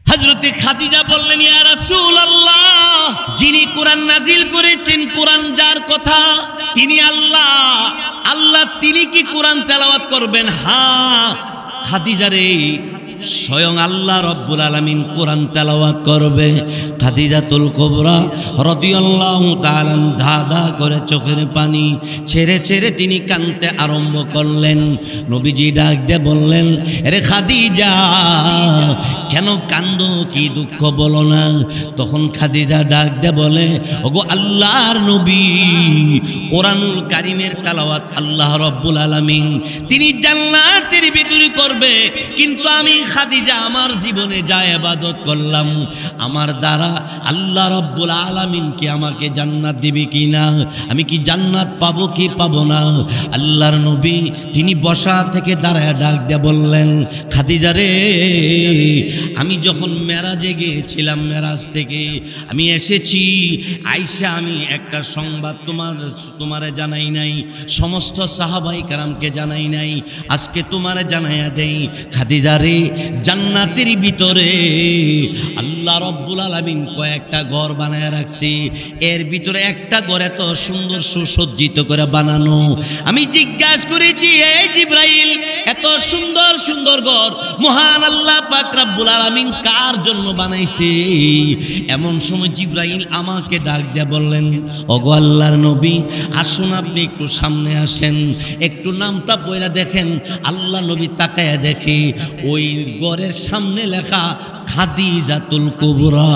হযরতে খাদিজা বললেন, ইয়া রাসূলুল্লাহ, যিনি কোরআন নাজিল করেছেন, কোরআন যার কথা তিনি আল্লাহ, আল্লাহ তিনি কি কোরআন তেলাওয়াত করবেন? হ্যাঁ খাদিজা রে, স্বয়ং আল্লাহ রব্বুল আলামিন কোরআন তেলাওয়াত করবে। খাদিজাতুল কুবরা রাদিয়াল্লাহু তাআলা ধাঁধা করে চোখের পানি ছেড়ে ছেড়ে তিনি কাঁদতে আরম্ভ করলেন। নবীজি ডাক দিয়ে বললেন, আরে খাদিজা কেন কান্দো, কি দুঃখ বলো না? তখন খাদিজা ডাক দিয়ে বলে, ওগো আল্লাহর নবী, কোরআনুল কারীমের তেলাওয়াত আল্লাহ রব্বুল আলামিন তিনি জান্নাতের ভিতরে করবে, কিন্তু আমি খাদিজা আমার জীবনে যা ইবাদত করলাম, আমার দ্বারা আল্লাহ রব্বুল আলামিন কি আমাকে জান্নাত দিবে কি না, আমি কি জান্নাত পাবো কি পাবো না? আল্লাহর নবী তিনি বসা থেকে দাঁড়ায় ডাক দিয়ে বললেন, খাদিজা রে, আমি যখন মেরাজে গিয়েছিলাম, মেরাজ থেকে আমি এসেছি, আইসা আমি একটা সংবাদ তোমারে জানাই নাই, সমস্ত সাহাবায়ে কেরামকে জানাই নাই, আজকে তোমারে জানাইয়া দেই। খাদিজা রে, জান্নাতের ভিতরে আল্লাহ রব্বুল আলামিন কয়েকটা ঘর বানায় রাখছি, এর ভিতরে একটা ঘর এত সুন্দর সুসজ্জিত করে বানানো। আমি জিজ্ঞাসা করেছি, এই জিবরাইল, এত সুন্দর সুন্দর ঘর মহান আল্লাহ পাক রব্বুল আলামিন কার জন্য বানাইছে? এমন সময় জিবরাইল আমাকে ডাক দিয়ে বললেন, ওগো আল্লাহর নবী, আসুন আপনি একটু সামনে আসেন, একটু নামটা পড়া দেখেন। আল্লাহ নবী তাকায়া দেখে ওই ঘরের সামনে লেখা খাদিজাতুল কুবরা।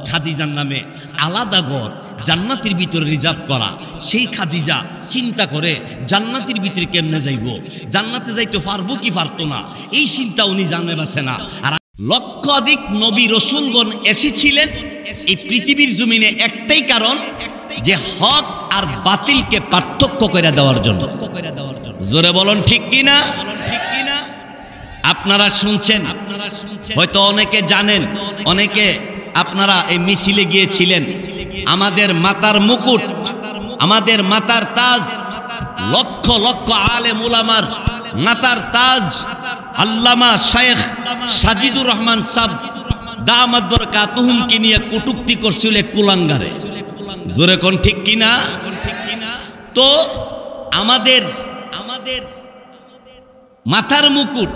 খাদিজার নামে আলাদা ঘর জান্নাতের ভিতরে রিজার্ভ করা। সেই খাদিজা চিন্তা করে জান্নাতের ভিতরে কেমনে যাইব, জান্নাতে যাইতে পারবো কি পারতো না, এই চিন্তা উনি জানে বাসে না। আর লক্ষাধিক নবী রসুলগণ এসেছিলেন এই পৃথিবীর জমিনে একটাই কারণ, যে হক আর বাতিলকে পার্থক্য করে দেওয়ার জন্য। জোরে বলুন ঠিক কিনা? আপনারা শুনছেন, হয়তো অনেকে জানেন, অনেকে আপনারা এই মিছিলে গিয়েছিলেন। আমাদের মাতার মুকুট, আমাদের মাতার তাজ, লক্ষ লক্ষ আলেম উলামার মাতার তাজ আল্লামা শাইখ সাজিদুর রহমান সাহেব দামাত বরকাতুহুম কে নিয়ে কটূক্তি করছিল কুলাঙ্গারে। জোরে কোন ঠিক কিনা? তো আমাদের মাথার মুকুট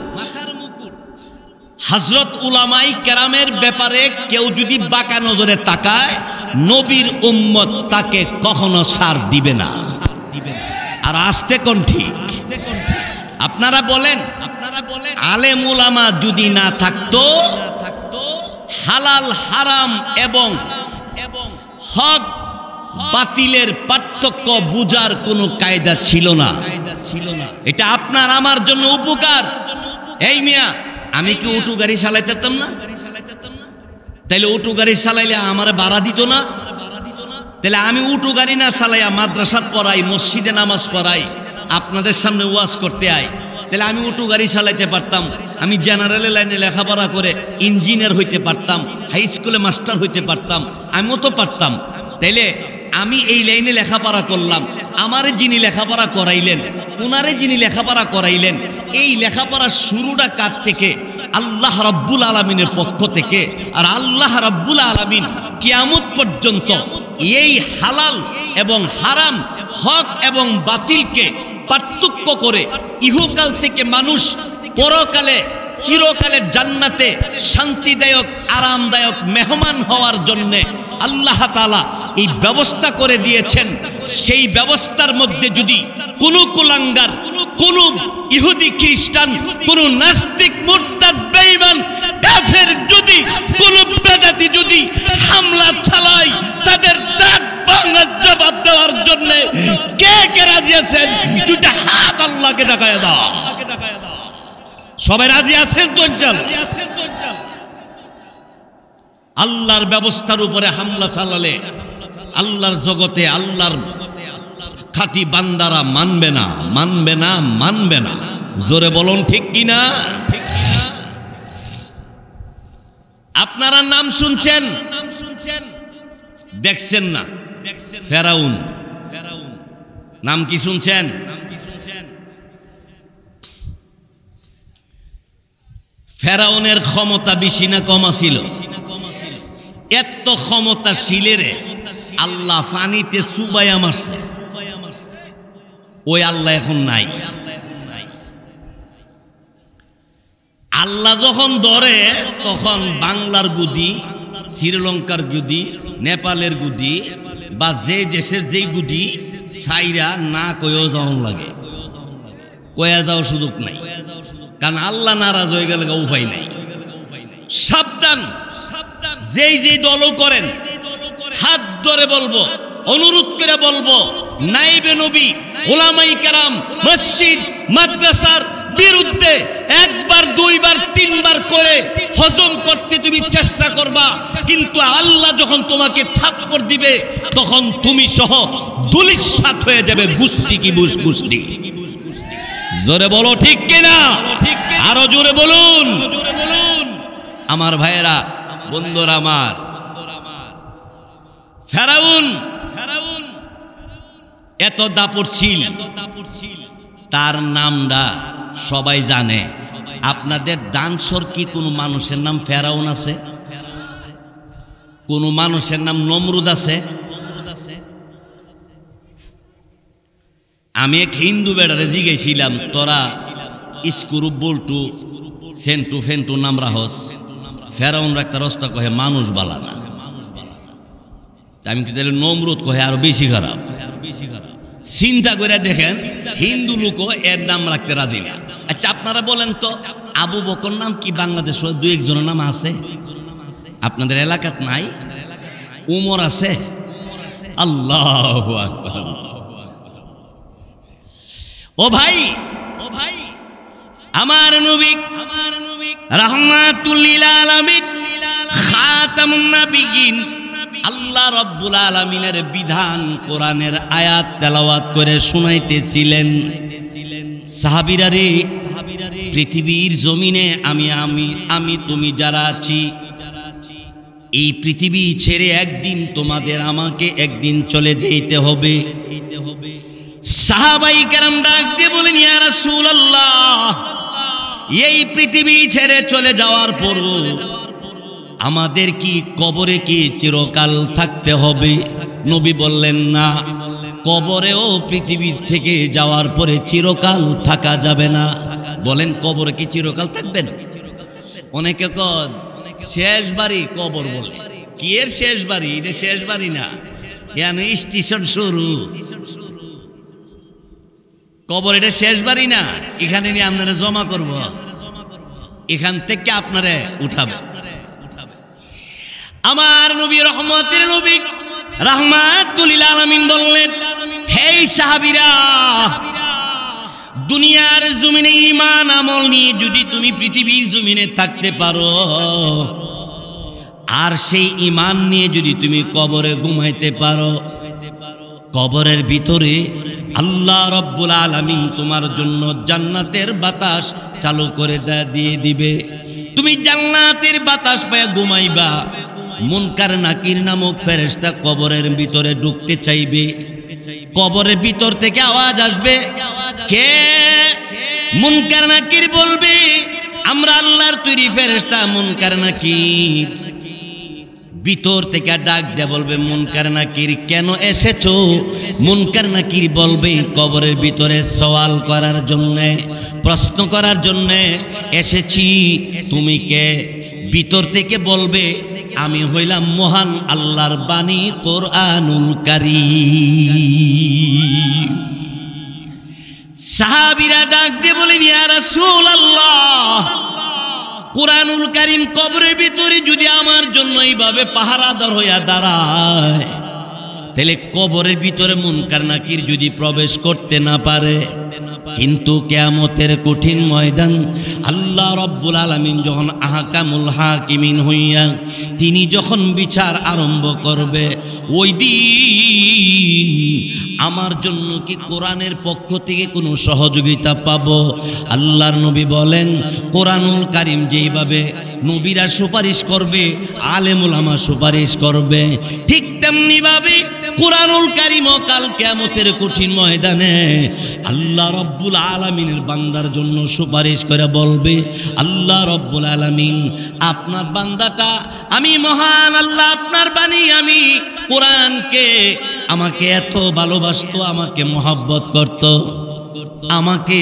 হযরত উলামায়ে কেরামের ব্যাপারে কেউ যদি বাঁকা নজরে তাকায়, নবীর উম্মত তাকে কখনো ছাড় দিবে না। আর আস্তে কোন ঠিক? আপনারা বলেন, আলেম উলামা যদি না থাকতো, হালাল হারাম এবং হক বাতিলের পার্থক্য বুঝার কোনো কায়দা ছিল না। এটা আপনার আমার জন্য উপকার। এই মিয়া, আমি কি উটু গাড়ি চালাইতাম না? তাইলে উটু গাড়ি চালাইলে আমারে ভাড়া দিত না? তাহলে আমি উটু গাড়ি না চালাইয়া মাদ্রাসাত পড়াই, মসজিদে নামাজ পড়াই, আপনাদের সামনে ওয়াজ করতে আই, তাহলে আমি উটু গাড়ি চালাইতে পারতাম, আমি জেনারেল লাইনে লেখাপড়া করে ইঞ্জিনিয়ার হইতে পারতাম, হাই স্কুলে মাস্টার হইতে পারতাম, আমিও তো পারতাম। তাইলে আমি এই লাইনে লেখাপড়া করলাম, আমারে যিনি লেখাপড়া করাইলেন, উনারে যিনি লেখাপড়া করাইলেন, এই লেখাপড়া শুরুটা কার থেকে? আল্লাহ রাব্বুল আলামিনের পক্ষ থেকে। আর আল্লাহ রাব্বুল আলামিন কিয়ামত পর্যন্ত এই হালাল এবং হারাম, হক এবং বাতিলকে পার্থক্য করে ইহকাল থেকে মানুষ পরকালে চিরকালের জান্নাতে শান্তিদায়ক আরামদায়ক মেহমান হওয়ার জন্য আল্লাহ তাআলা এই ব্যবস্থা করে দিয়েছেন। সেই ব্যবস্থার মধ্যে যদি কোনো কুলাঙ্গার, কোনো ইহুদি খ্রিস্টান, কোনো নাস্তিক মুরতাদ বেঈমান কাফের যদি কোনো বেদাতি যদি হামলা চালায়, তাদের দাঁত ভাঙার জবাব দেওয়ার জন্য কে কে রাজি আছেন? দুইটা হাত আল্লাহকে দেখায় দাও। সবাই রাজি আছেন তো? আল্লাহর ব্যবস্থার উপরে হামলা চালালে আল্লাহর জগতে আল্লাহর খাঁটি বান্দারা মানবে না, মানবে না, মানবে না। জোরে বলুন ঠিক কিনা? আপনারা নাম শুনছেন, দেখছেন না? ফেরাউন নাম কি শুনছেন? ফেরাউনের ক্ষমতা বেশি না কম ছিল? এত ক্ষমতাশীলের আল্লাহ পানিতে চুবাইয়া মারছে। ওই আল্লাহ এখন নাই। আল্লাহ যখন ধরে তখন বাংলার গুদি, শ্রীলঙ্কার গুদি, নেপালের গুদি বা যে দেশের যেই গুদি সাইরা না কয়েও যাওয়ার লাগে, কয়া যাওয়ার সুযোগ নাই। কারণ আল্লাহ নারাজ হয়ে গেলে উপায় নাই। সাবধান, যেই যেই দলও করেন হাত ধরে বলবো, অনুরোধ করে বলবো, নাইবে নবী, ওলামাই কেরাম, মসজিদ মাদ্রাসার বিরুদ্ধে একবার, দুইবার, তিনবার করে হজম করতে তুমি চেষ্টা করবা, কিন্তু আল্লাহ যখন তোমাকে থাপ্পড় দিবে তখন তুমি সহ ধূলিসাৎ হয়ে যাবে। গুষ্টি কি বুস গুষ্টি। জোরে বলো ঠিক কিনা? আরো জোরে বলুন। আমার ভাইয়েরা, বন্ধুরা আমার, ফেরাউন এত দাপটশীল, তার নামটা সবাই জানে। আপনাদের ডানসর কি কোনো মানুষের নাম ফেরাউন আছে? কোন মানুষের নাম নমরুদ আছে? আমি এক হিন্দু বেড়ারে জিজ্ঞেছিলাম, তোরা স্ক্রু বল্টু সেন্টু ফেন্টু নাম রাহস, ফেরাউন একটা রস্তা কহে মানুষ বালা না। আমি কি তাহলে নমরুদ কহে আরো বেশি খারাপ? চিন্তা করে দেখেন, হিন্দু লোক এর নাম রাখতে রাজি না। আচ্ছা আপনারা বলেন তো, আবু বকর নাম কি বাংলাদেশ দুই একজনের নাম আছে? আপনাদের এলাকাত নাই? উমর আছে? আল্লাহু আকবার। ও ভাই, আমার নবী রাহমাতুল লিল আলামিন, খাতামুন নবিয়্যিন, আল্লাহ রাব্বুল আলামিনের বিধান কোরআনের আয়াত তেলাওয়াত করে শুনাইতেছিলেন। সাহাবীরা রে, পৃথিবীর জমিনে আমি তুমি যারা আছি, এই পৃথিবী ছেড়ে একদিন তোমাদের আমাকে একদিন চলে যেতে হবে। সাহাবাই কেরাম ডাক দিয়ে বলেন, ইয়া রাসূলুল্লাহ, এই পৃথিবী ছেড়ে চলে যাওয়ার পর আমাদের কি কবরে কি চিরকাল থাকতে হবে? নবী বললেন, না, কবরেও পৃথিবীর থেকে যাওয়ার পরে চিরকাল থাকা যাবে না। বলেন, কবরে কি চিরকাল থাকবেন? অনেকে কয় শেষ বাড়ি কবর, বলে কি এর শেষ বাড়ি? এটা শেষ বাড়ি না, কেন স্টেশন শুরু। কবর এটা শেষ বাড়ি না, এখানে নিয়ে আপনারা জমা করব, এখান থেকে আপনারা উঠাবে। আমার নবী রহমতের নবী রাহমাতুল লিল আলামিন বললেন, হে সাহাবীরা, দুনিয়ার জমিনে ঈমান আমল নিয়ে যদি তুমি পৃথিবীর জমিনে থাকতে পারো, আর সেই ঈমান নিয়ে যদি তুমি কবরে ঘুমাইতে পারো, কবরের ভিতরে আল্লাহ রাব্বুল আলামিন তোমার জন্য জান্নাতের বাতাস চালু করে দিয়ে দিবে। তুমি জান্নাতের বাতাস পেয়ে ঘুমাইবা। মুনকার নাকির নামক ফেরেশতা কবরের ভিতরে ঢুকতে চাইবে। কবরের ভিতর থেকে আওয়াজ আসবে, কে? মুনকার নাকির বলবে, আমরা আল্লাহর তৈরি ফেরেশতা মুনকার নাকির। ভিতর থেকে ডাক দিয়ে বলবে, মুনকার নাকির কেন এসেছো? মুনকার নাকির বলবে, কবরের ভিতরে সওয়াল করার জন্য, প্রশ্ন করার জন্য এসেছি। তুমি কে? ভিতর থেকে বলবে, আমি হইলাম মহান আল্লাহর বাণী কোরআনুল কারীম। সাহাবীরা ডাক দিয়ে বলেন, ইয়া রাসূলুল্লাহ, কোরআনুল কারীম কবরের ভিতরে যদি আমার জন্য এইভাবে পাহারাদার হইয়া দাঁড়ায়, তাহলে কবরের ভিতরে মুনকার নাকির যদি প্রবেশ করতে না পারে, কিন্তু কিয়ামতের কঠিন ময়দান আল্লাহ রাব্বুল আলামিন যখন আহকামুল হাকিমিন হইয়া তিনি যখন বিচার আরম্ভ করবে, ওই দিন আমার জন্য কি কোরআনের পক্ষ থেকে কোনো সহযোগিতা পাবো? আল্লাহর নবী বলেন, কোরআনুল কারীম যেইভাবে নবীরা সুপারিশ করবে, আলেম উলামা সুপারিশ করবে, ঠিক তেমনি ভাবে কুরআনুল কারীম কাল কিয়ামতের কঠিন ময়দানে আল্লাহ রব্বুল আলামিনের বান্দার জন্য সুপারিশ করে বলবে, আল্লাহ রব্বুল আলামিন আপনার বান্দাটা আমি মহান আল্লাহ আপনার বাণী আমি কোরআনকে আমাকে এত ভালোবাসতো, আমাকে মহব্বত করত, আমাকে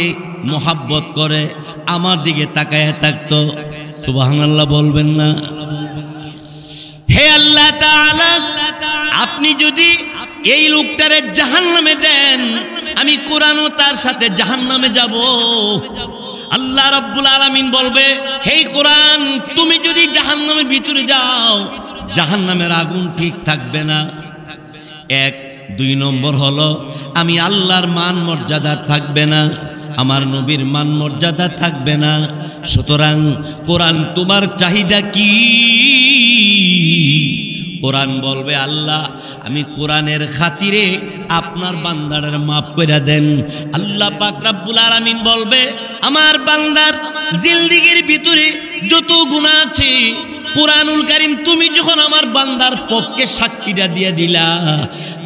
মহব্বত করে আমার দিকে তাকায় থাকতো। সুবহানাল্লাহ বলবেন না? হে আল্লাহ তাআলা, আপনি যদি এই লোকটারে জাহান্নামে দেন, আমি কোরআনও তার সাথে জাহান্নামে যাব। আল্লাহ রাব্বুল আলামিন বলবে, হে কোরআন তুমি যদি জাহান্নামের ভিতরে যাও, জাহান্নামের আগুন ঠিক থাকবে না। এক, দুই নম্বর হলো আমি আল্লাহর মান মর্যাদা থাকবে না, আমার নবীর মান মর্যাদা থাকবে না। সুতরাং কোরআন তোমার চাহিদা কি? কোরআন বলবে, আল্লাহ আমি কোরআনের খাতিরে আপনার বান্দার মাফ করে দেন। আল্লাহ পাক রব্বুল আলামিন বলবে, আমার বান্দার জিন্দেগির ভিতরে যত গুনাহ আছে কুরআনুল কারীম তুমি যখন আমার বান্দার পক্ষে সাক্ষীটা দিয়ে দিলা,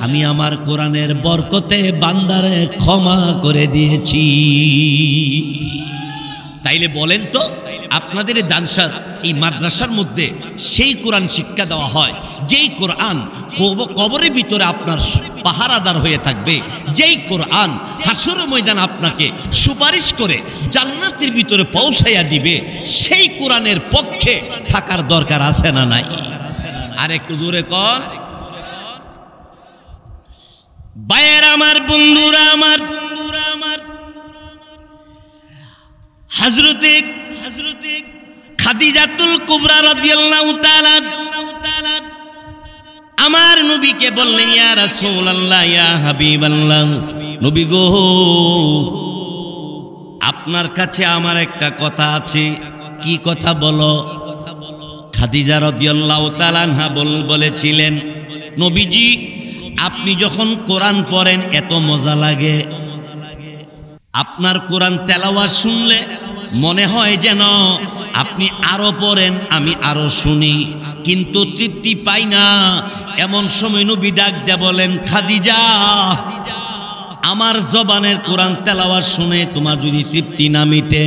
আমি আমার কোরআনের বরকতে বান্দারে ক্ষমা করে দিয়েছি। তাইলে বলেন তো, আপনাদের দানসার এই মাদ্রাসার মধ্যে সেই কোরআন শিক্ষা দেওয়া হয় যেই কোরআন কবরের ভিতরে আপনার পাহারাদার হয়ে থাকবে, যেই কোরআন হাসরের ময়দান আপনাকে সুপারিশ করে জান্নাতের ভিতরে পৌঁছাইয়া দিবে, সেই কোরআনের পক্ষে থাকার দরকার আছে না নাই? আর একটু জোরে কর। ভাইয়েরা আমার, বন্ধুরা আমার, হযরতে খাদিজাতুল কুবরা রাদিয়াল্লাহু তাআলা আমার নবীকে বললেন, ইয়া রাসূলুল্লাহ, ইয়া হাবিবাল্লাহ, নবী গো আপনার কাছে আমার একটা কথা আছে। কি কথা বলো? খাদিজা রাদিয়াল্লাহু তাআলা আনহা বলেছিলেন, নবীজি আপনি যখন কোরআন পড়েন এত মজা লাগে, আপনার কোরআন তেলাওয়াত শুনলে মনে হয় যেন আপনি আরো পড়েন, আমি আরো শুনি, কিন্তু তৃপ্তি পাই না। এমন সময় নবী ডাক দিয়ে বলেন, খাদিজা আমার জবানের কোরআন তেলাওয়াত শুনে তোমার যদি তৃপ্তি না মিটে,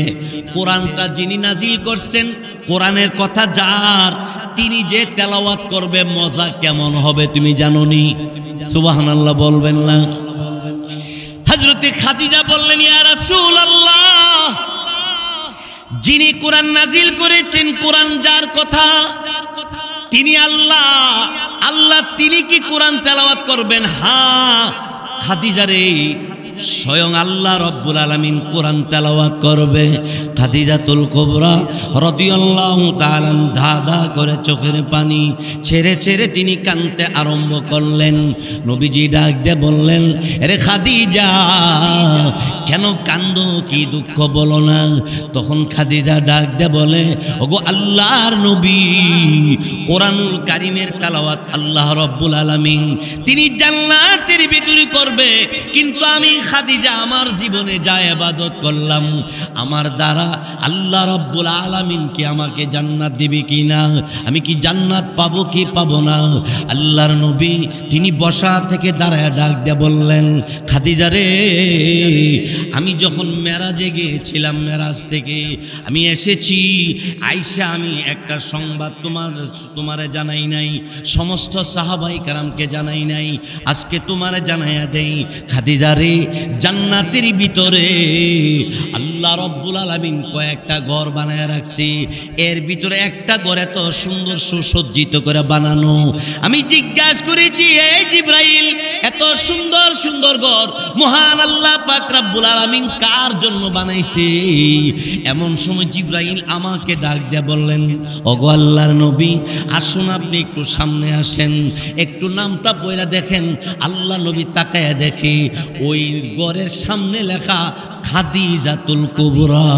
কোরআনটা যিনি নাজিল করছেন, কোরআনের কথা যার, তিনি যে তেলাওয়াত করবে মজা কেমন হবে তুমি জানোনি? সুবহানাল্লাহ বলবেন না? হযরতে খাদিজা বললেন, ইয়া রাসূলুল্লাহ, যিনি কোরআন নাজিল করেছেন, কোরআন যার কথা, তিনি আল্লাহ, আল্লাহ তিনি কি কোরআন তেলাওয়াত করবেন? হ্যাঁ খাদিজা রে, স্বয়ং আল্লাহ রব্বুল আলামিন কোরআন তেলাওয়াত করবে। খাদিজাতুল কুবরা রাদিয়াল্লাহু তাআলা ধাঁধা করে চোখের পানি ছেড়ে ছেড়ে তিনি কাঁদতে আরম্ভ করলেন। নবীজি ডাক দিয়ে বললেন, আরে খাদিজা কেন কান্দো, কি দুঃখ বলো না? তখন খাদিজা ডাক দিয়ে বলে, ওগো আল্লাহর নবী, কোরআনুল কারীমের তেলাওয়াত আল্লাহ রব্বুল আলামিন তিনি জান্নাতের ভিতরে করবে, কিন্তু আমি খাদিজা আমার জীবনে যা ইবাদত করলাম, আমার দ্বারা আল্লাহ রব্বুল আলামিন কি আমাকে জান্নাত দিবে কি না? আমি কি জান্নাত পাবো কি পাবো না? আল্লাহর নবী তিনি বসা থেকে দাঁড়ায় ডাক দিয়ে বললেন, খাদিজা রে, আমি যখন মেরাজে গিয়েছিলাম, মেরাজ থেকে আমি এসেছি, আইসা আমি একটা সংবাদ তোমারে জানাই নাই, সমস্ত সাহাবায়ে কেরামকে জানাই নাই, আজকে তোমারে জানাইয়া দেই। খাদিজা রে, জান্নাতের ভিতরে আল্লাহ রব্বুল আলামিন কয়েকটা ঘর বানায় রাখছি, এর ভিতরে একটা ঘর এত সুন্দর সুসজ্জিত করে বানানো। আমি জিজ্ঞাসা করেছি, এই জিবরাইল, এত সুন্দর সুন্দর ঘর মহান আল্লাহ পাক রব্বুল আলামিন কার জন্য বানাইছে? এমন সময় জিবরাইল আমাকে ডাক দিয়ে বললেন, ওগো আল্লাহর নবী, আসুন আপনি একটু সামনে আসেন, একটু নামটা পড়া দেখেন। আল্লাহ নবী তাকায়া দেখে ওই ঘরের সামনে লেখা খাদিজাতুল কুবরা।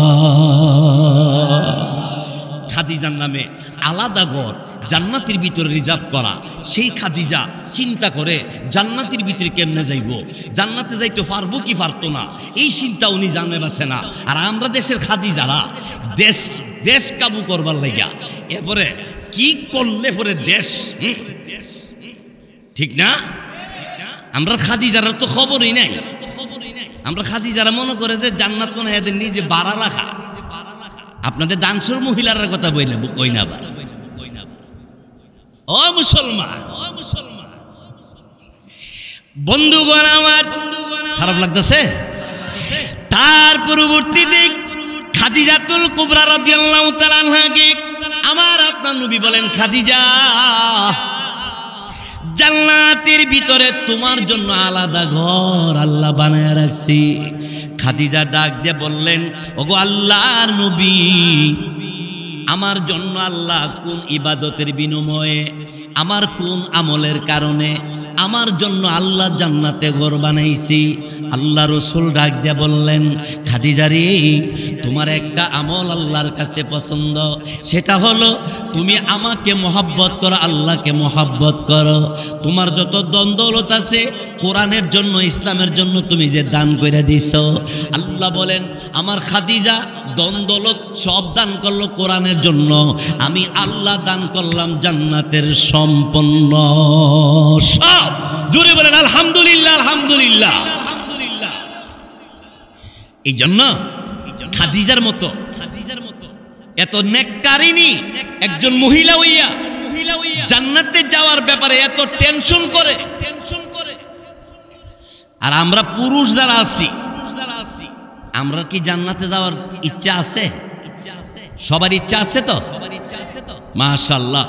খাদিজার নামে আলাদা ঘর জান্নাতের ভিতরে রিজার্ভ করা। সেই খাদিজা চিন্তা করে জান্নাতের ভিতরে কেমনে যাইব, জান্নাতে যাইতে পারবো কি পারতো না, এই চিন্তা উনি জানে বাসে না। আর আমরা দেশের খাদিজারা দেশ কাবু করবার লাগিয়া এরপরে কি করলে পরে দেশ, ঠিক না? আমরা খাদিজার তো খবরই নাই। আমরা খাদিজারা মনে করে যে জান্নাত মনে হয় এদের নিজে বাড়া রাখা। আপনাদের দানসুর মহিলার কথা কই না আবার। ও মুসলমান, বন্ধুগণ আমার, খারাপ লাগতেছে? তার পরবর্তীতে খাদিজাতুল কুবরা রাদিয়াল্লাহু তাআলা আনহাকে আমার আপনার নবী বলেন, খাদিজা, জান্নাতের ভিতরে তোমার জন্য আলাদা ঘর আল্লাহ বানায় রাখছি। খাদিজা ডাক দিয়ে বললেন, ওগো আল্লাহর নবী, আমার জন্য আল্লাহ কোন ইবাদতের বিনিময়ে, আমার কোন আমলের কারণে আমার জন্য আল্লাহ জান্নাতে ঘর বানাইছি? আল্লাহ রসুল ডাক দিয়ে বললেন, খাদিজা রে, তোমার একটা আমল আল্লাহর কাছে পছন্দ, সেটা হলো তুমি আমাকে মহব্বত করো, আল্লাহকে মহব্বত করো। তোমার যত দ্বন্দ্বলত আছে কোরআনের জন্য, ইসলামের জন্য তুমি যে দান করে দিছ, আল্লাহ বলেন আমার খাদিজা দ্বন্দ্বলত সব দান করলো কোরআনের জন্য, আমি আল্লাহ দান করলাম জান্নাতের সম্পন্ন সব। জোরে বলেন আলহামদুলিল্লাহ, আলহামদুলিল্লাহ। এই জন্য খাদিজার মতো এত নেককারিনী একজন মহিলা হইয়া জান্নাতে যাওয়ার ব্যাপারে এত টেনশন করে। আর আমরা পুরুষ যারা আছি, আমরা কি জান্নাতে যাওয়ার ইচ্ছা আছে? সবার ইচ্ছা আছে তো? মাশাআল্লাহ।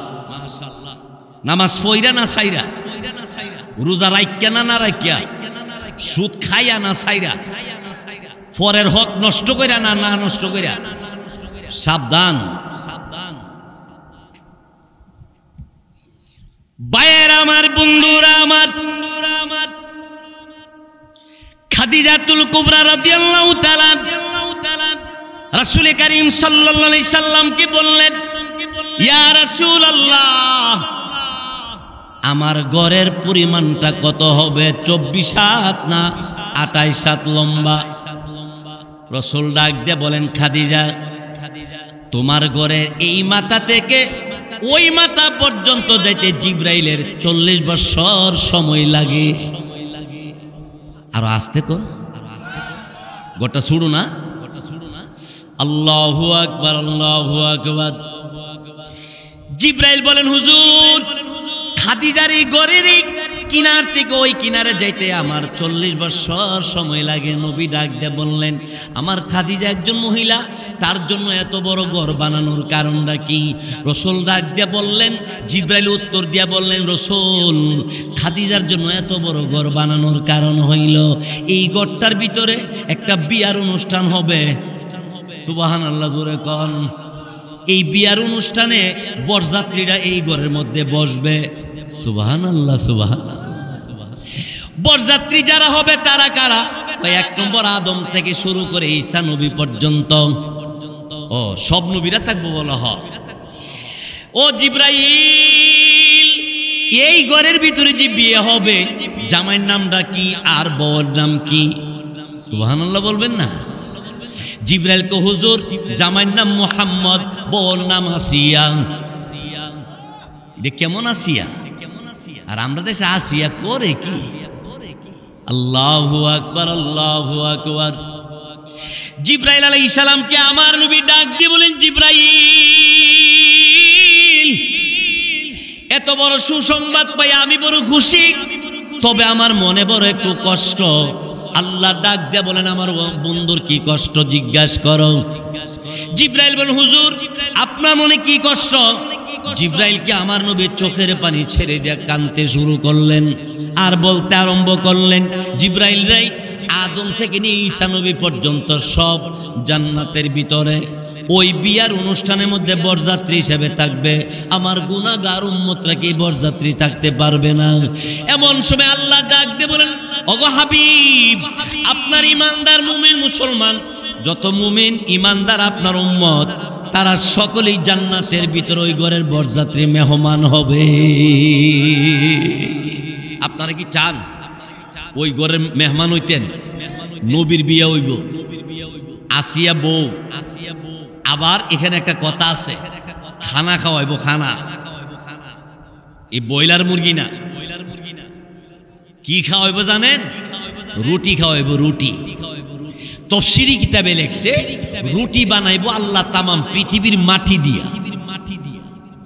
নামাজ পইরা না সাইরা, রোজা রাইক্যা না রাইক্যা, সুদ খাইয়া না সাইরা, পরের হক নষ্ট কইরা না নষ্ট কইরা, সাবধান। ভাইয়েরা আমার, বন্ধুরা আমার, খাদিজাতুল কুবরা রাদিয়াল্লাহু তাআলা রাসূল কারীম সাল্লাল্লাহু আলাইহি সাল্লামকে বললেন, ইয়া রাসূলুল্লাহ, আমার ঘরের পরিমাণটা কত হবে? 24 হাত না 28 হাত লম্বা? রাসূল ডাক দিয়ে বলেন, খাদিজা, তোমার ঘরের এই মাথা থেকে ওই মাথা পর্যন্ত যাইতে জিবরাইলের 40 বছর সময় লাগে। আরো আস্তে কোন, গোটা ছুড়ু না। আল্লাহু আকবার, আল্লাহু আকবার। জিবরাইল বলেন, হুজুর, খাদিজার এই ঘরের এই কিনার থেকে ওই কিনারে যাইতে আমার 40 বছর সময় লাগে। নবী ডাক দিয়ে বললেন, আমার খাদিজা একজন মহিলা, তার জন্য এত বড় ঘর বানানোর কারণটা কি? রাসূল ডাক দিয়ে বললেন, জিবরাইল উত্তর দিয়া বললেন, রাসূল, খাদিজার জন্য এত বড় ঘর বানানোর কারণ হইল এই ঘরটার ভিতরে একটা বিয়ার অনুষ্ঠান হবে। সুবহানাল্লাহ, জোরে কোন। এই বিয়ার অনুষ্ঠানে বরযাত্রীরা এই ঘরের মধ্যে বসবে। সুবহানাল্লাহ, সুবহানাল্লাহ। বরযাত্রী যারা হবে তারা কারা? 1 নম্বর আদম থেকে শুরু করে ঈসা নবী পর্যন্ত। ও, সব নবীরা থাকবো বলা হয়। ও জিবরাইল, এই ঘরের ভিতরে যে বিয়ে হবে, জামাইয়ের নামটা কি আর বউয়ের নাম কি? সুবহানাল্লাহ বলবেন না? জিবরাইল কো, হুজুর, জামাইয়ের নাম মুহাম্মদ, বউর নাম আসিয়া। এটা কেমন আসিয়া? আর আমরা দেশে আসিয়া করে কি? আল্লাহু আকবার, আল্লাহু আকবার। জিবরাইল আলাইহিস সালামকে আমার নবী ডাক দিয়ে বলেন, জিবরাইল, এত বড় সুসংবাদ পাই আমি বড় খুশি, তবে আমার মনে বড় একটু কষ্ট। আল্লাহ ডাক দিয়ে বলেন, আমার বন্ধুর কি কষ্ট জিজ্ঞাসা করো। জিবরাইল বলেন, হুজুর, আপনার মনে কি কষ্ট? জিবরাইলকে আমার নবী চোখের পানি ছেড়ে দিয়ে কাঁদতে শুরু করলেন আর বলতে আরম্ভ করলেন, জিবরাইল রে, আদম থেকে নিয়ে ঈসা নবী পর্যন্ত সব জান্নাতের ভিতরে ওই বিয়ার অনুষ্ঠানের মধ্যে বরযাত্রী হিসেবে থাকবে। আমার গুনাহগার উম্মতরা কি বরযাত্রী থাকতে পারবে না? এমন সময় আল্লাহ ডাক দিয়ে বলেন, ওগো হাবিব, আপনার ইমানদার মুমিন মুসলমান যত মুমিন ইমানদার আপনার উম্মত, তারা সকলেই জান্নাতের ভিতরে ওই ঘরের বরযাত্রী মেহমান হবে। আপনারা কি চান ওই ঘরের মেহমান হইতেন? নবীর বিয়ে হইব, আসিয়া বউ। আবার এখানে একটা কথা আছে, খানা খাওয়াইব, খানা। এই ব্রয়লার মুরগি না, কি খাওয়াইবো জানেন? রুটি খাওয়াইবো, রুটি। তাফসীরি কিতাবে লেখছে রুটি বানাইবো আল্লাহ তামাম পৃথিবীর মাটি দিয়া।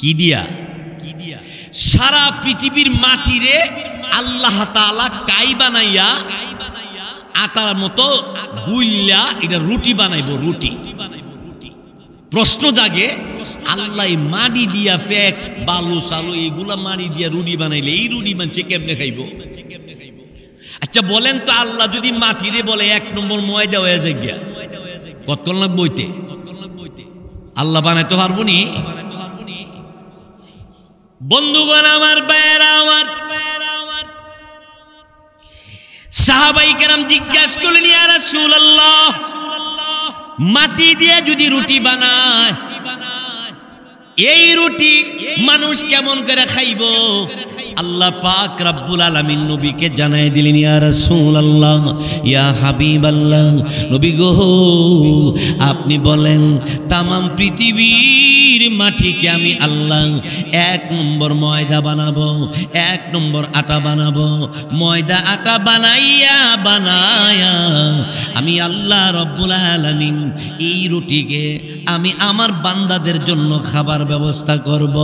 কি দিয়া? সারা পৃথিবীর মাটিরে আল্লাহ তাআলা কাই বানাইয়া আটার মতো গুইল্লা এটা রুটি বানাইবো, রুটি। প্রশ্ন জাগে, আল্লাহ মাটি দিয়া ফেক বালু সালু এগুলা মাটি দিয়া রুটি বানাইলে এই রুটি মানুষে কেমনে খাইবো? আচ্ছা বলেন তো, আল্লাহ যদি মাটিরে বলে 1 নম্বর ময়দা হয়ে যায় গিয়া, কতক্ষণ লাগবে হইতে? আল্লাহ বানাইতে পারবো নি? বন্ধুগণ আমার, ভাইয়েরা আমার, সাহাবায়ে কেরাম জিজ্ঞাসা করলেন, ইয়া রাসূলুল্লাহ, মাটি দিয়ে যদি রুটি বানায়, এই রুটি মানুষ কেমন করে খাইব? আল্লাহ পাক রব্বুল আলামিন নবীকে জানাই দিলেন, ইয়া রাসূলুল্লাহ, ইয়া হাবিবাল্লাহ, নবী গো আপনি বলেন তামাম পৃথিবীর মাটিকে আমি আল্লাহ 1 নম্বর ময়দা বানাবো, 1 নম্বর আটা বানাবো। ময়দা আটা বানাইয়া আমি আল্লাহ রব্বুল আলামিন এই রুটিকে আমি আমার বান্দাদের জন্য খাবার ব্যবস্থা করব।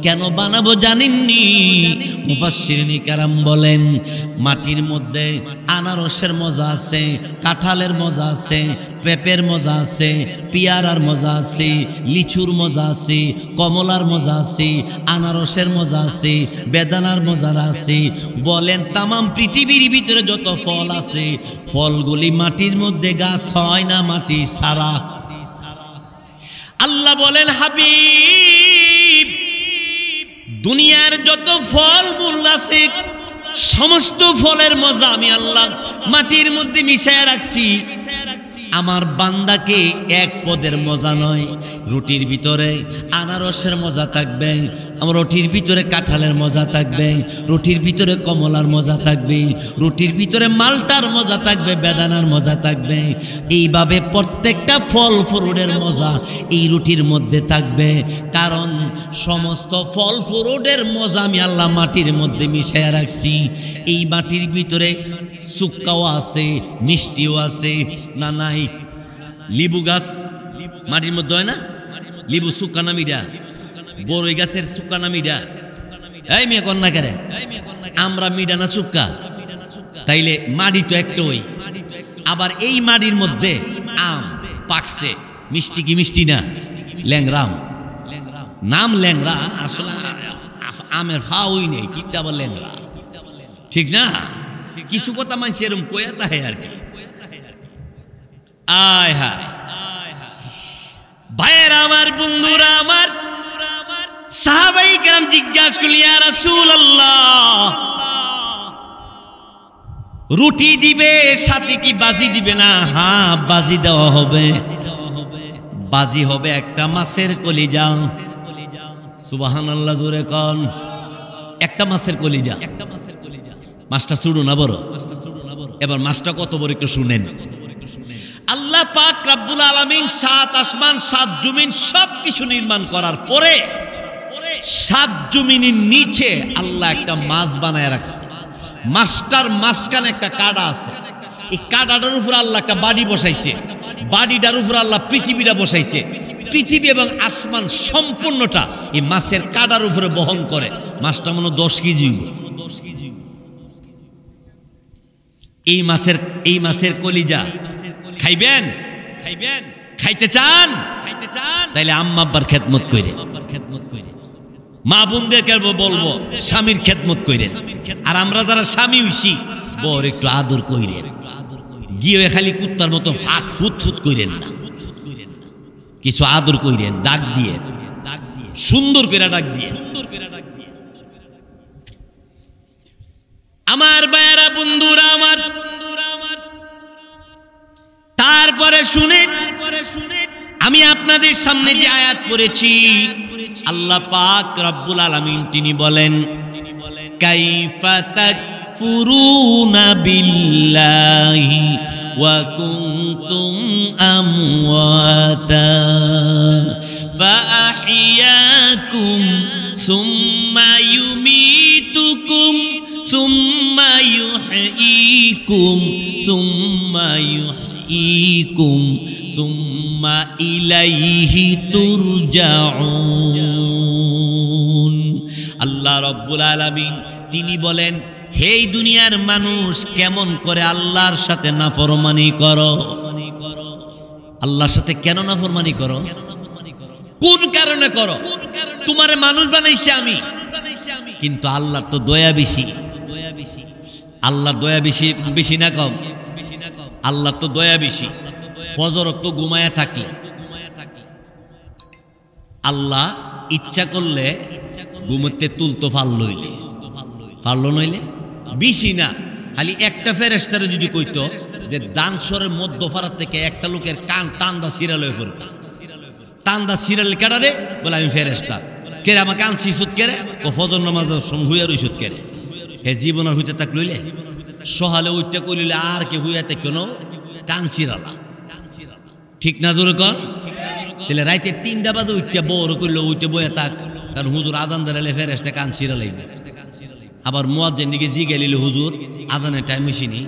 কেন বানাবো জানেননি? মুফাসসিরিন কেরাম বলেন, মাটির মধ্যে আনারসের মজা আছে, কাঁঠালের মজা আছে, পেঁপের মজা আছে, পিয়ারার মজা আছে, লিচুর মজা আছে, কমলার মজা আছে, আনারসের মজা আছে, বেদানার মজা আছে। বলেন তামাম পৃথিবীর ভিতরে যত ফল আছে, ফলগুলি মাটির মধ্যে গাছ হয় না মাটি সারা? আল্লাহ বলেন, হাবিব দুনিয়ার যত ফল মূল আছে সমস্ত ফলের মজা আমি আল্লাহ মাটির মধ্যে মিশায় রাখছি। আমার বান্দাকে 1 পদের মজা নয়, রুটির ভিতরে আনারসের মজা থাকবে, আমার রুটির ভিতরে কাঁঠালের মজা থাকবে, রুটির ভিতরে কমলার মজা থাকবে, রুটির ভিতরে মালটার মজা থাকবে, বেদানার মজা থাকবে। এইভাবে প্রত্যেকটা ফল ফ্রুটের মজা এই রুটির মধ্যে থাকবে। কারণ সমস্ত ফল ফ্রুটের মজা আমি আল্লাহ মাটির মধ্যে মিশিয়ে রাখছি। এই মাটির ভিতরে সুক্কাও আছে, মিষ্টিও আছে। না নাই? লিবু গাছ মাটির মধ্যে হয় না? লিবু সুক্কা নামিডা, বড়ই গাছের সুক্কা নামিডা। এই মেয়ে কন্যা কেরে আমরা মিডা না সুক্কা? তাইলে মাটি তো একটাই। আবার এই মাটির মধ্যে আম পাকছে, মিষ্টি কি মিষ্টি না? ল্যাংরাম, নাম ল্যাংরা, আসলে আমের ফাওই নেই, কিতা বল ল্যাংরা, ঠিক না? কিছু কথা মানুষ এরকম কয়া তাহে আর কি। আয় হায় ভাইয়েরা আমার, বন্ধুরা আমার, সাহাবায়ে কেরাম জিজ্ঞাসা করলেন, ইয়া রাসূলুল্লাহ, রুটি দিবে সাথে কি বাজি দিবে না? হ্যাঁ, বাজি দেওয়া হবে। বাজি হবে একটা মাছের কলিজা। সুবহানাল্লাহ, জোরে কোন। একটা মাছের কলিজা। মাছটা ছোট না বড়? এবার মাছটা কত বড় একটু শুনেন। আল্লাহ পাক রব্বুল আলামিন 7 আসমান 7 জমিন সবকিছু নির্মাণ করার পরে 7 জমিনের নিচে আল্লাহ একটা মাছ বানায় রাখছে। মাছটার মাঝখানে একটা কাঁটা আছে। এই কাঁটাটার উপর আল্লাহ একটা বাড়ি বসাইছে। বাড়িটার উপর আল্লাহ পৃথিবীটা বসাইছে। পৃথিবী এবং আসমান সম্পূর্ণটা এই মাছের কাঁটার উপরে বহন করে। মাছটা মনে 10 কেজি। এই মাছের কলিজা খাইবেন? খাইতে চান? তাইলে আম্মা আব্বার খেদমত কইরে, মা বোনদেরকে বলবো স্বামীর খেদমত কইরেন। আর আমরা যারা স্বামী হইছি, বর একটু আদর কইরেন। গিয়ে খালি কুত্তার মতো ফাঁক ফুত ফুত কইরেন না, কিছু আদর কইরেন, ডাক দিয়ে, সুন্দর করে ডাক দিয়ে। আমার ভাইয়েরা, বন্ধুরা আমার, তারপরে শুনেন, আমি আপনাদের সামনে যে আয়াত পড়েছি, আল্লাহ পাক রব্বুল আলামিন তিনি বলেন, কাইফা তাকফুরুনা বিল্লাহি ওয়া কুনতুম আমওয়াতা ফাআহইয়াকুম সুম্মা ইউমীতুকুম সুম্মা ইউমীতুকুম সুম্মা ইউহয়ীকুম সুম্মা ইলাইহি তুরজাউন। আল্লাহ রাব্বুল আলামিন তিনি বলেন, হে দুনিয়ার মানুষ, কেমন করে আল্লাহর সাথে নাফরমানি করো? আল্লাহর সাথে কেন নাফরমানি করো? কোন কারণে করো? তোমারে মানুষ বানাইছে আমি, কিন্তু আল্লাহর তো দয়া বেশি। আল্লাহর দয়া বেশি, বেশি না কম? আল্লাহর তো দয়া বেশি। ফজর তো ঘুমায়া থাকলে আল্লাহ ইচ্ছা করলে ঘুমোতে তুলতো পারলো নইলে বেশি না। খালি একটা ফেরেশতারে যদি কইতো যে দানসরের মধ্যফারা থেকে একটা লোকের কান টান্দা সিরাল হয়ে পড়বে, টান্দা সিরাল কেডারে বলে আমি ফেরেশতা, কেরে আমার কান সিসুত কেরে ও ফজর নামাজ হুইয়া রইসুত কেরে। হে জীবনের হইতে তাক লইলে সহালে উঠতে কইলে আর কে হুইয়াতে কেন কান সিরালা, ঠিক না? জোরে কর। তাহলে রাইতে 3টা বাজে উঠতে বড় করলো, উঠতে বইয়া থাক, কারণ হুজুর আজান দাঁড়ালে ফেরেশতা কান সিরালাইবে। আবার মুয়াজ্জিন দিকে জি গেলিল, হুজুর আজানের টাইম হইছিনি,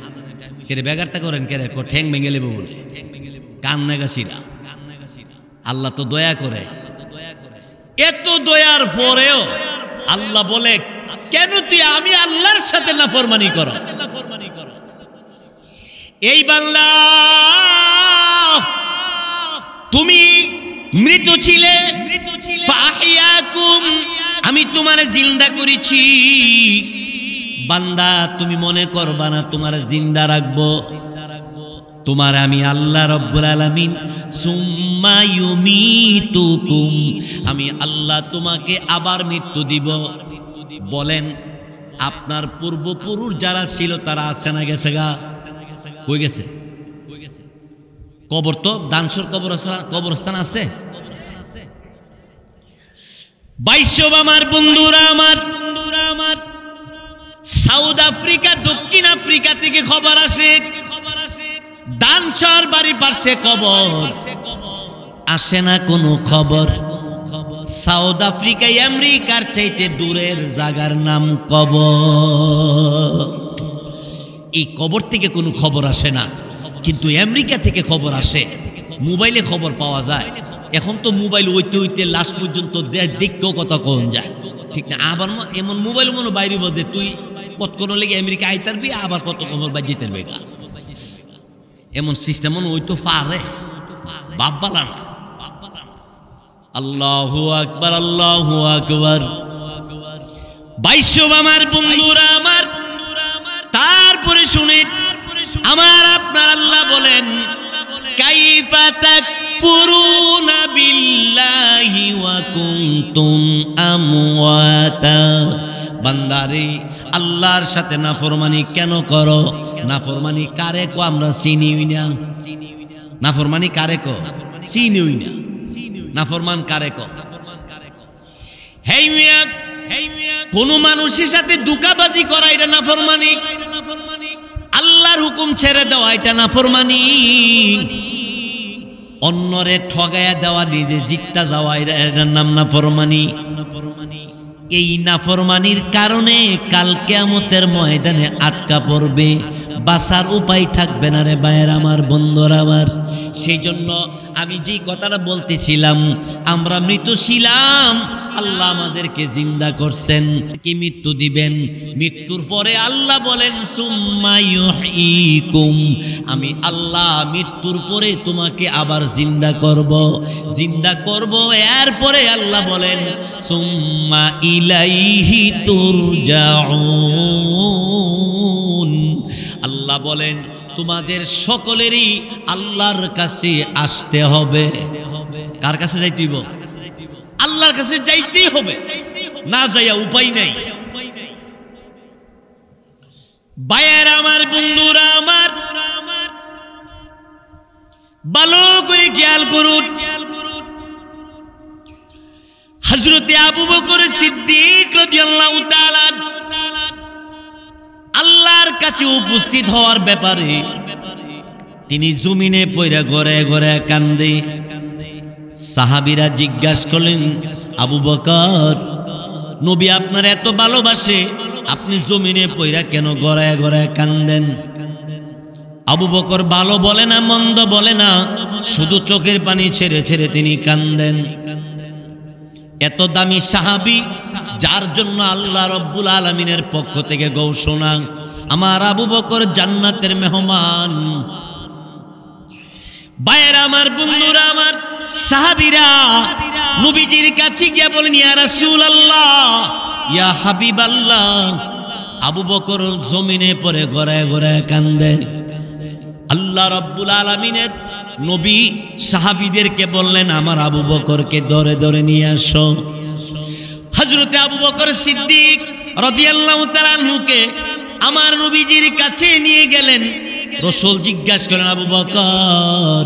কেরে বেগারটা করেন কেরে, ঠ্যাং ভেঙে লেবে বলে কান নাগা সিরা। আল্লাহ তো দয়া করে। এত দয়ার পরেও আল্লাহ বলে, কেন তুই আমি আল্লাহর সাথে নাফরমানি করো? এই বান্দা, তুমি মৃত ছিলে, ফাহিয়াকুম, আমি তোমারে জিন্দা করেছি। বান্দা তুমি মনে করবা না তোমারে জিন্দা রাখবো, তোমার আমি আল্লাহ রাব্বুল আলামিন সুম্মা ইউমীতুকুম, আমি আল্লাহ তোমাকে আবার মৃত্যু দিব। বলেন আপনার পূর্বপুরুষ যারা ছিল তারা আছে না গেছে গা? কই গেছে? কবর তো দানসর কবরস্থান আছে। বাইশব আমার বন্ধুরা, আমার সাউথ আফ্রিকা, দক্ষিণ আফ্রিকা থেকে খবর আসে, দানসর বাড়ির পাশে কবর। আসে না কোনো খবর। সাউথ আফ্রিকা আমেরিকার চাইতে দূরের জায়গার নাম কবর। এই কবর থেকে কোনো খবর আসে না, কিন্তু আমেরিকা থেকে খবর আসে। মোবাইলে খবর পাওয়া যায়। এখন তো মোবাইল হইতে হইতে লাস্ট পর্যন্ত দেখতেও কথা কন যায়, ঠিক না? আবার এমন মোবাইল মনে বাইরে যে তুই কতক্ষণ লেগে আমেরিকা আইতারবি, আবার কত খবর বা যেতে বেগা, এমন সিস্টেম মনে হইতো পারে। বাব্বালা না। আল্লাহু আকবার, আল্লাহু আকবার। বাইশব আমার বন্ধুরা, আমার তারপরে শুনে আমার আপনার আল্লাহ বলেন, কাইফা তাকফুরুনা বিল্লাহি ওয়া কুনতুম আমওয়াতা। বান্দারে, আল্লাহর সাথে নাফরমানি কেন করো? নাফরমানি কারে কো আমরা চিনিই না। নাফরমানি কারে কো? চিনিই না। নাফরমান কারে কো? হেই মিয়া, কোন মানুষের সাথে দুকাবাজি করা এটা নাফরমানি। আল্লাহর হুকুম ছেড়ে দেওয়া এটা নাফরমানি। অন্যরে ঠগায়া দেওয়া, নিজে জিততা যাওয়া এটার নাম নাফরমানি। এই নাফরমানির কারণে কাল কিয়ামতের ময়দানে আটকা পড়বে, বাঁচার উপায় থাকবে না রে ভাইয়ের আমার, বন্ধুরা আমার। সেই জন্য আমি যেই কথাটা বলতেছিলাম, আমরা মৃত ছিলাম, আল্লাহ আমাদেরকে জিন্দা করছেন, কি মৃত্যু দিবেন। মৃত্যুর পরে আল্লাহ বলেন সুম্মা ইউহয়ীকুম, আমি আল্লাহ মৃত্যুর পরে তোমাকে আবার জিন্দা করব। এরপরে আল্লাহ বলেন সুম্মা ইলাইহি তুরজাউন। আল্লাহ বলেন তোমাদের সকলেরই আল্লাহর কাছে আসতে হবে। কার কাছে যাইতে হইব? আল্লাহর কাছে যাইতেই হবে, না যাইয়া উপায় নাই। ভাইয়েরা আমার, বন্ধুরা আমার, ভালো করে খেয়াল করুন। হযরতে আবু বকর সিদ্দিক রাদিয়াল্লাহু তাআলা আল্লাহর কাছে উপস্থিত হওয়ার ব্যাপারে তিনি জমিনে পড়ে ঘরে ঘরে কান্দে। সাহাবীরা জিজ্ঞাসা করলেন, আবু বকর, নবী আপনার এত ভালোবাসে, আপনি জমিনে পড়ে কেন ঘরে ঘরে কান্দেন? আবু বকর ভালো বলে না মন্দ বলে না, শুধু চোখের পানি ছেড়ে ছেড়ে তিনি কান্দেন। এত দামি সাহাবী, যার জন্য আল্লাহ রব্বুল আলামিনের পক্ষ থেকে ঘোষণা, আমার আবু বকর জান্নাতের মেহমান। ভাইয়েরা আমার, বন্ধুরা আমার, সাহাবীরা নবীজির কাছে গিয়ে বলেন, ইয়া রাসূলুল্লাহ, ইয়া হাবিবাল্লাহ। আবু বকর জমিনে পড়ে গড়ায় গড়ায় কান্দে। আল্লাহ রব্বুল আলামিনের নবী সাহাবীদেরকে বললেন, আমার আবু বকরকে ধরে ধরে নিয়ে আসো। হযরতে আবু বকর সিদ্দিক রাদিয়াল্লাহু তাআলা আনহুকে আমার নবীজির কাছে নিয়ে গেলেন। রাসূল জিজ্ঞাসা করেন, আবু বকর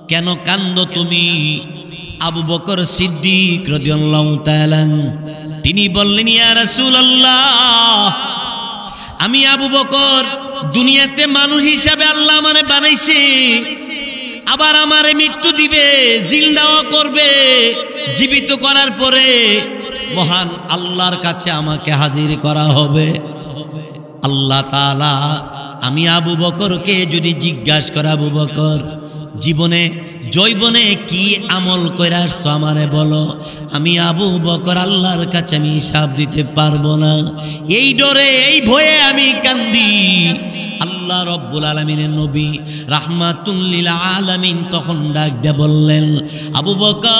কেন কান্দো তুমি? আবু বকর সিদ্দিক রাদিয়াল্লাহু তাআলা তিনি বললেন, ইয়া রাসূলুল্লাহ, আমি আবু বকর দুনিয়াতে মানুষ হিসাবে আল্লাহ আমারে বানাইছে, আবার আমারে মৃত্যু দিবে, জিন্দাও করবে। জীবিত করার পরে মহান আল্লাহর কাছে আমাকে হাজির করা হবে। আল্লাহ তাআলা আমি আবু বকরকে যদি জিজ্ঞাসা করে, আবু বকর জীবনে জৈবনে কি আমল করে আসছো আমারে বলো, আমি আবু বকর আল্লাহর কাছে আমি হিসাব দিতে পারবো না। এই ডরে, এই ভয়ে আমি কান্দি। আল্লাহ রব্বুল আলামিনের নবী রাহমাতুল লিল আলামিন তখন ডাক দিয়ে বললেন, আবু বকর,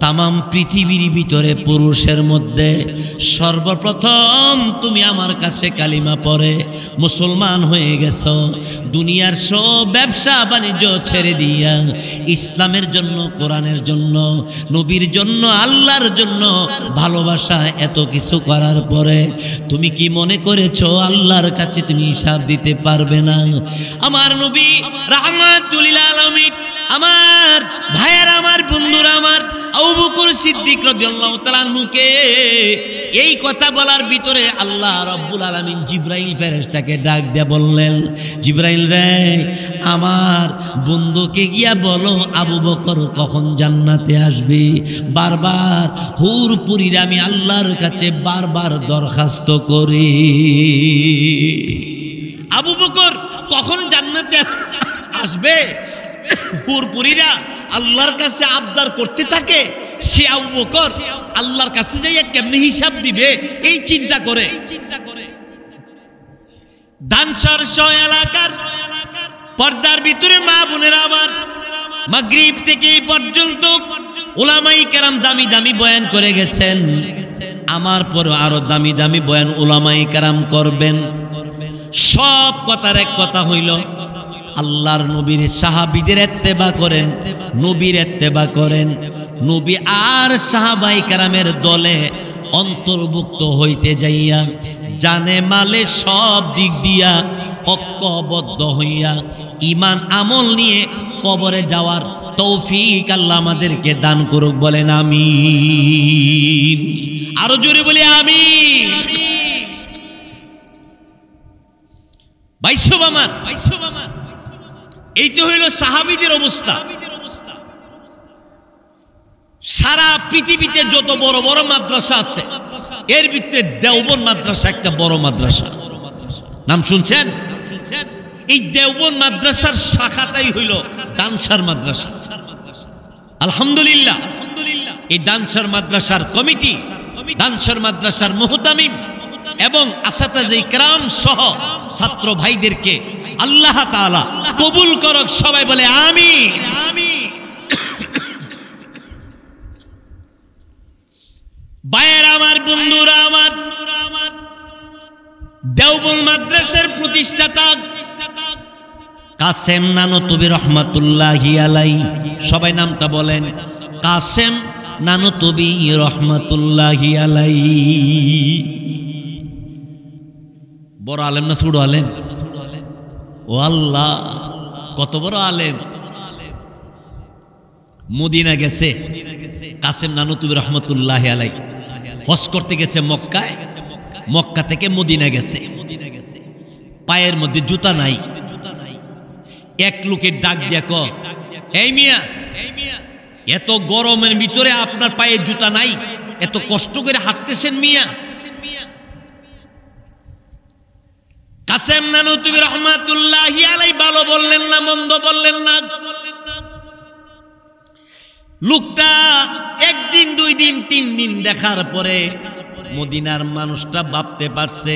তামাম পৃথিবীর ভিতরে পুরুষের মধ্যে সর্বপ্রথম তুমি আমার কাছে কালিমা পড়ে মুসলমান হয়ে গেছো। দুনিয়ার সব ব্যবসা বাণিজ্য ছেড়ে দিয়া ইসলামের জন্য, কোরআনের জন্য, নবীর জন্য, আল্লাহর জন্য ভালোবাসা এত কিছু করার পরে তুমি কি মনে করেছো আল্লাহর কাছে তুমি হিসাব দিতে পারবে না? আমার নবী রাহমাতুল লিল আলামিন, আমার ভাইয়েরা আমার, বন্ধুরা আমার, আবু বকর সিদ্দিক রাদিয়াল্লাহু তাআলা আনহুকে এই কথা বলার ভিতরে আল্লাহ রাব্বুল আলামিন জিবরাইল ফেরেশতাকে ডাক দিয়ে বললেন, জিবরাইল রে, আমার বন্ধুকে গিয়া বলো আবু বকর কখন জান্নাতে আসবে। বারবার হুরপুরীরা আমি আল্লাহর কাছে বারবার দরখাস্ত করি, আবু বকর কখন জান্নাতে আসবে। হুরপুরীরা আল্লাহর কাছে আবদার করতে থাকে, সে আবু বকর আল্লাহর কাছে যাইয়া কেমনে হিসাব দিবে এই চিন্তা করে। দানসর এলাকার পর্দার ভিতরে মা বোনেরা আমার, মাগরিব থেকে এই পর্যন্ত উলামায়ে কেরাম দামি দামি বয়ান করে গেছেন। আমার পর আরো দামি দামি বয়ান উলামায়ে কেরাম করবেন। সব কথার এক কথা হইল, আল্লাহর নবীর সাহাবীদের ইত্তেবা করেন, নবীর ইত্তেবা করেন। নবী আর সাহাবায়ে কেরামের দলে অন্তর্ভুক্ত হইতে যাইয়া জানে মালে সব দিক দিয়া ঐক্যবদ্ধ হইয়া ঈমান আমল নিয়ে কবরে যাওয়ার তৌফিক আল্লাহ আমাদেরকে দান করুক, বলেন আমিন। আরো জোরে বলি আমিন। বাইশব আমার, এই তো হইল সাহাবীদের অবস্থা। সারা পৃথিবীতে যত বড় বড় মাদ্রাসা আছে, এর ভিতরে দেওবন্দ মাদ্রাসা একটা বড় মাদ্রাসা, নাম শুনছেন? এই দেওবন্দ মাদ্রাসার শাখাটাই হইল দানসার মাদ্রাসা। আলহামদুলিল্লাহ, এই দানসার মাদ্রাসার কমিটি, দানসার মাদ্রাসার মুহতামিম এবং আসাতাজে ইকরাম সহ ছাত্র ভাইদেরকে আল্লাহ তাআলা কবুল করুক। সবাই বলে আমিন। ভাইয়েরা আমার, বন্ধুরা আমার, দেওবন্দ মাদ্রাসার প্রতিষ্ঠাতা কাসেম নানতুবি রহমাতুল্লাহি আলাইহি, সবাই নামটা বলেন, কাসেম নানতুবি রহমাতুল্লাহি আলাইহি। বড় আলেম না ছোট আলেম? ও আল্লাহ, কত বড় আলেম! মদিনা গেছে কাসেম নানতুবি রহমাতুল্লাহি আলাইহি, হজ করতে গেছে মক্কায়, মক্কা থেকে মদিনা গেছে। পায়ের মধ্যে জুতা নাই। এক লোকের ডাক দিয়া কয়, এই মিয়া, এত গরমের ভিতরে আপনার পায়ে জুতা নাই, এত কষ্ট করে হাঁটতেছেন মিয়া? কাসেম নানুতুবি রহমাতুল্লাহি আলাইহি ভালো বললেন না, মন্দ বললেন না। লোকটা একদিন, 2 দিন, 3 দিন দেখার পরে মদিনার মানুষটা ভাবতে পারছে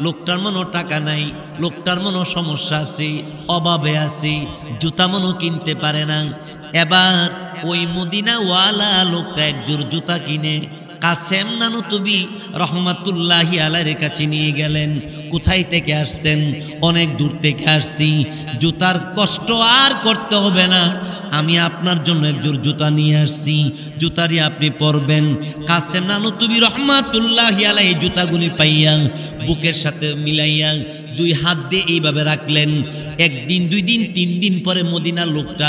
লোকটার মনে টাকা নাই, লোকটার মনে সমস্যা আছে, অভাবে আছে, জুতা মনে কিনতে পারে না। এবার ওই মদিনা ওয়ালা লোকটা একজোড় জুতা কিনে কাসেম নানুতুবি রহমাতুল্লাহি আলাইহির কাছে নিয়ে গেলেন। কোথায় থেকে আসছেন? অনেক দূর থেকে আসছি, জুতার কষ্ট আর করতে হবে না, আমি আপনার জন্য একজোড় জুতা নিয়ে আসছি, জুতারি আপনি পরবেন। কাসেম নানুতুবি রহমাতুল্লাহি আলাইহি জুতাগুলি পাইয়া বুকের সাথে মিলাইয়া 2 হাত দিয়ে এইভাবে রাখলেন। 1 দিন, 2 দিন, 3 দিন পরে মদিনার লোকটা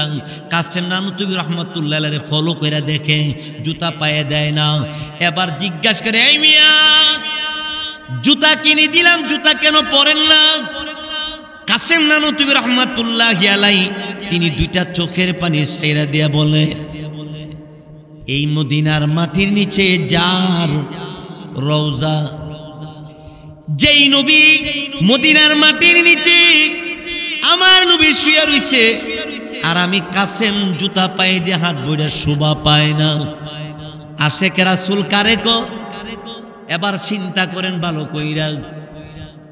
কাসেম নানুতুবি রহমাতুল্লাহি আলাইহি ফলো করে দেখে জুতা পায়ে দেয় না। এবার জিজ্ঞাসা করে, এই মিয়া, জুতা কিনে দিলাম, জুতা কেন পরেন না? কাসেম নানুতুবি রহমাতুল্লাহি আলাইহি তিনি 2টা চোখের পানি ছাইরা দিয়া বলে, এই মদিনার মাটির নিচে যার রওজা, যেই নবী মদিনার মাটির নিচে আমার নবী শুয়ে রইছে, আর আমি কাসেম জুতা পায়ে দিয়ে হাত বইরা শোভা পায় না। আশেকে রাসূল কারে কো? এবার চিন্তা করেন ভালো কইরা।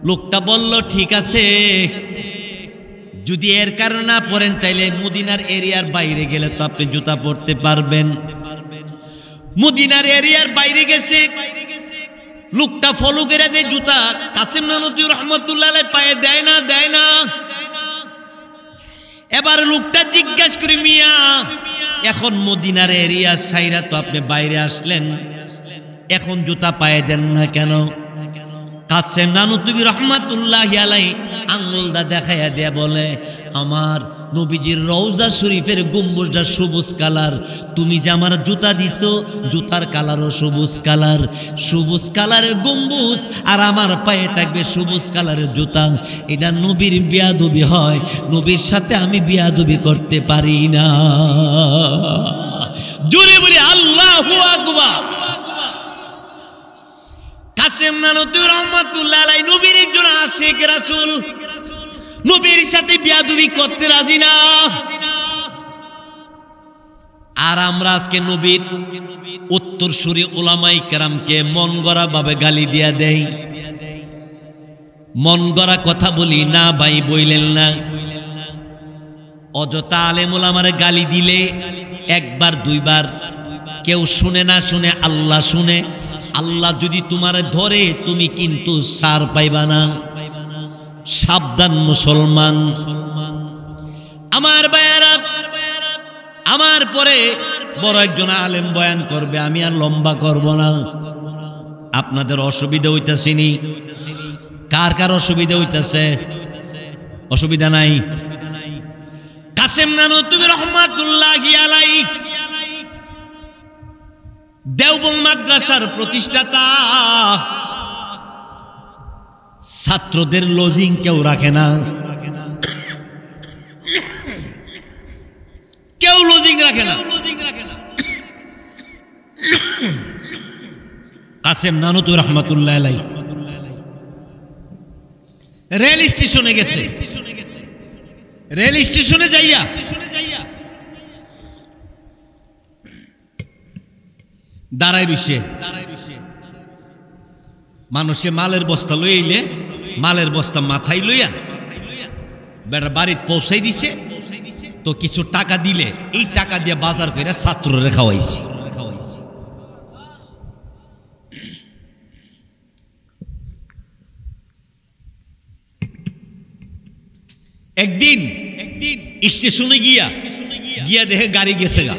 লোকটা বলল, ঠিক আছে, যদি এর কারণে না পরেন তাইলে মদিনার এরিয়ার বাইরে গেলে তো আপনি জুতা পরতে পারবেন। মদিনার এরিয়ার বাইরে গেছে, লোকটা ফলো করে দেয় জুতা, কাসেম নানুতুবি রহমাতুল্লাহি আলাইহি পায়ে দেয় না, দেয় না। এবার লোকটা জিজ্ঞাসা করে, মিয়া, এখন মদিনার এরিয়া ছাইরা তো আপনি বাইরে আসলেন, এখন জুতা পায়ে দেন না কেন? কাসেম নানুতুবি রহমাতুল্লাহি আলাইহি আঙ্গুলটা দেখাইয়া দেয়া বলে, আমার নবীজির রওজা শরীফের গম্বুজটা সবুজ কালার, তুমি যে আমার জুতা দিছো জুতার কালারও সবুজ কালার, সবুজ কালারের গম্বুজ আর আমার পায়ে থাকবে সবুজ কালারের জুতা, এটা নবীর বিয়াদবি হয়, নবীর সাথে আমি বিয়াদবি করতে পারি না। জোরে বলি আল্লাহু আকবার। কাসেম নানুতুবি রহমাতুল্লাহি আলাইহি নবীর একজন আশিক রাসূল, নবীর সাথে বিয়াদবি করতে রাজি না। আর আমরা আজকে নবীর উত্তরসূরি উলামায়ে কেরামকে মন গড়া ভাবে গালি দিয়া দেই, মন গড়া কথা বলি না, ভাই বইলেন না। অযথা আলেম উলামারে গালি দিলে 1বার 2বার কেউ শুনে না, শুনে আল্লাহ শুনে। আল্লাহ যদি তোমারে ধরে তুমি কিন্তু ছাড় পাইবা না। সাবধান মুসলমান। আমার ভাইয়েরা, আমার পরে বড় একজন আলেম বয়ান করবে, আমি আর লম্বা করব না। আপনাদের অসুবিধা হইতাছে নি? কার কার অসুবিধা হইতাছে? অসুবিধা নাই? কাসেম নানুতুবি রহমাতুল্লাহি আলাইহি দেওবন্দ মাদ্রাসার প্রতিষ্ঠাতা, ছাত্রদের লজিং কেউ রাখে না, কেউ লজিং রাখে না। কাসেম নানুতুবি রহমাতুল্লাহি আলাইহি রেল স্টেশনে গেছে, রেল স্টেশনে যাইয়া দাঁড়ায় রইছে, মানুষে মালের বস্তা লইলে মালের বস্তা মাথায় লইয়া বেটার বাড়িতে পৌঁছাই দিছে। তো কিছু টাকা দিলে এই টাকা দিয়ে বাজার করে ছাত্ররে খাওয়াইছি। একদিন স্টেশনে গিয়া দেখে গাড়ি গেছে গা,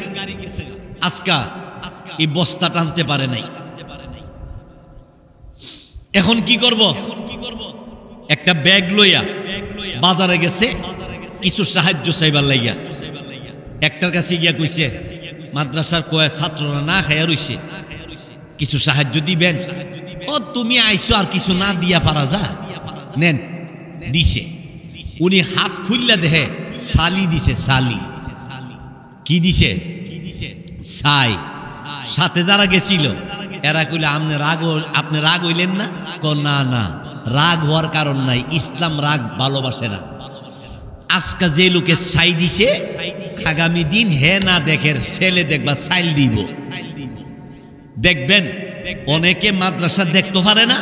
আজকা এই বস্তা টানতে পারে নাই। এখন কি করব? একটা ব্যাগ লইয়া বাজারে গেছে কিছু সাহায্য চাইবার লাগিয়া। একটার কাছে গিয়া কইছে, মাদ্রাসার কয়েক ছাত্ররা না খাইয়া রইছে, কিছু সাহায্য দিবেন? ও তুমি আইসো, আর কিছু না দিয়া পারা যা, নেন। দিছে। উনি হাত খুললা দেখে সালি দিছে, সালি। কি দিছে? ছাই। সাথে যারা গেছিল এরা কইলে আপনি রাগ হইলেন না? না না, রাগ হওয়ার কারণ নাই, ইসলাম রাগ ভালোবাসে না। আজকে যে লোকে ছাই দিছে আগামী দিন হে না দেখের ছেলে দেখবা ছাইল দিব। দেখবেন অনেকে মাদ্রাসা দেখতে পারে না,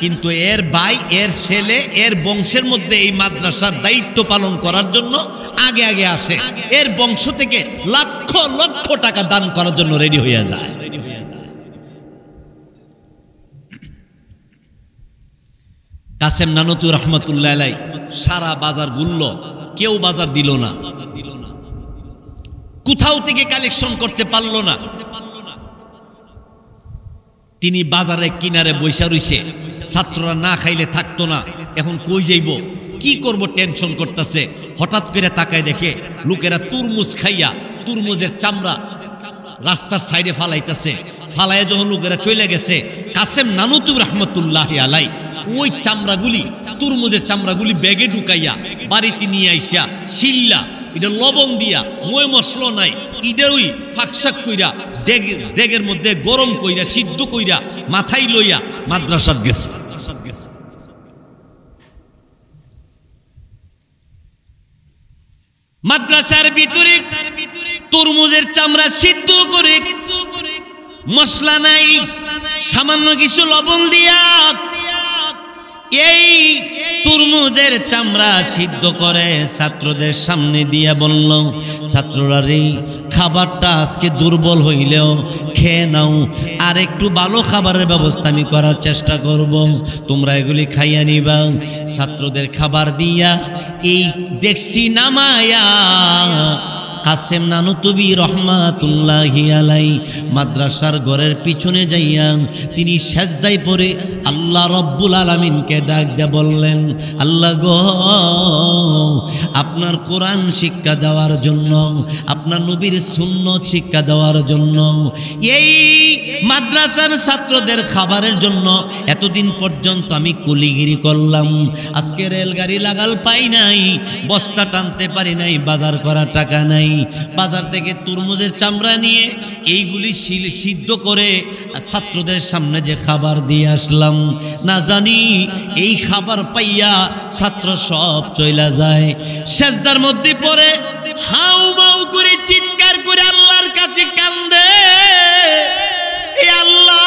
কিন্তু এর ভাই এর ছেলে এর বংশের মধ্যে এই মাদ্রাসার দায়িত্ব পালন করার জন্য আগে আগে আসে, এর বংশ থেকে লক্ষ লক্ষ টাকা দান করার জন্য রেডি হয়ে যায়। কাসেম নানুতু রহমতুল্লাহ আলাইহি সারা বাজার ঘুরল, কেউ বাজার দিল না, কোথাও থেকে কালেকশন করতে পারল না। তিনি বাজারে কিনারে বৈশা রইছে, ছাত্ররা না খাইলে থাকতো না, এখন কই যাইব কি করব টেনশন করতেছে। হঠাৎ করে তাকায় দেখে লোকেরা তুরমুজ খাইয়া তুরমুজের চামড়া রাস্তার সাইডে ফালাইতেছে। ফালাইয়া যখন লোকেরা চলে গেছে, কাসেম নানুতু রহমতুল্লাহি আলাইহি ওই চামড়াগুলি তুরমুজের চামড়াগুলি ব্যাগে ঢুকাইয়া বাড়িতে নিয়ে আইসা শিল্লা এটা লবণ দিয়া ময় মশলা নাই ইটা ওই ফাঁকশাক কইরা ডেগের মধ্যে গরম কইরা সিদ্ধ কইরা মাথায় লইয়া মাদ্রাসাত গেছে। মাদ্রাসার ভিতরে তরমুজের চামড়া সিদ্ধ করে মশলা নাই সামান্য কিছু লবণ দিয়া এই তরমুজের চামড়া সিদ্ধ করে ছাত্রদের সামনে দিয়া বলল, ছাত্ররা রে খাবারটা আজকে দুর্বল হইলেও খেয়ে নাও, আর একটু ভালো খাবারের ব্যবস্থা আমি করার চেষ্টা করব, তোমরা এগুলি খাইয়া নিবা। ছাত্রদের খাবার দিয়া এই দেখছি নামায়া কাসেম নানুতুবি রহমাতুল্লাহি আলাইহি মাদ্রাসার ঘরের পিছনে যাইয়া তিনি সেজদায় পড়ে আল্লাহ রব্বুল আলামিনকে ডাক দিয়ে বললেন, আল্লাহ গো আপনার কোরআন শিক্ষা দেওয়ার জন্য, আপনার নবীর সুন্নত শিক্ষা দেওয়ার জন্য, এই মাদ্রাসার ছাত্রদের খাবারের জন্য এতদিন পর্যন্ত আমি কুলিগিরি করলাম, আজকে রেলগাড়ি লাগাল পাই নাই, বস্তা টানতে পারি নাই, বাজার করার টাকা নাই, বাজার থেকে তরমুজের চামড়া নিয়ে এইগুলি সিদ্ধ করে ছাত্রদের সামনে যে খাবার দিয়ে আসলাম, না জানি এই খাবার পাইয়া ছাত্র সব চইলা যায়, সেজদার মধ্যে পড়ে হাউ মাউ করে চিৎকার করে আল্লাহর কাছে কান্দে, এ আল্লাহ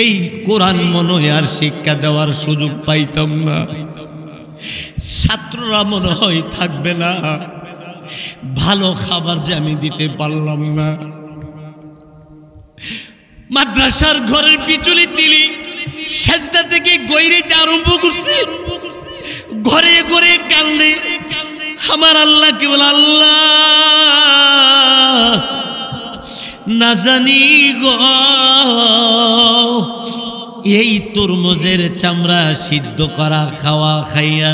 এই কোরআন মনে হয় আর শিক্ষা দেওয়ার সুযোগ পাইতাম না, ছাত্ররা মনে হয় থাকবে না, ভালো খাবার যে আমি দিতে পারলাম না। মাদ্রাসার ঘরের পিছনে তিনি সেজদা থেকে গৈরিতে আরম্ভ করছে, ঘরে ঘরে কান্দে, আমার আল্লাহ কে বলে, আল্লাহ না জানি গো এই তরমুজের চামড়া সিদ্ধ করা খাওয়া খাইয়া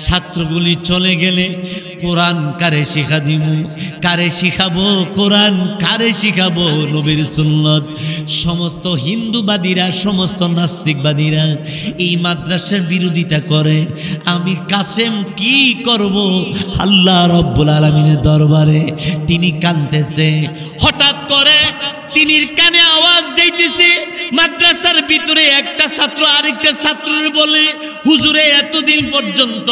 ছাত্রগুলি চলে গেলে কোরআন কারে শিখা দিব, কারে শিখাবো কোরআন, কারে শিখাবো নবীর সুন্নত। সমস্ত হিন্দুবাদীরা সমস্ত নাস্তিকবাদীরা এই মাদ্রাসার বিরোধিতা করে, আমি কাসেম কি করব আল্লাহ রব্বুল আলামিনের দরবারে। তিনি কাঁদতেছে, হঠাৎ করে তিনির কানে আওয়াজ যাইতেছে, মাদ্রাসার ভিতরে একটা ছাত্র আরেকটা ছাত্রের বলে, হুজুরে এতদিন পর্যন্ত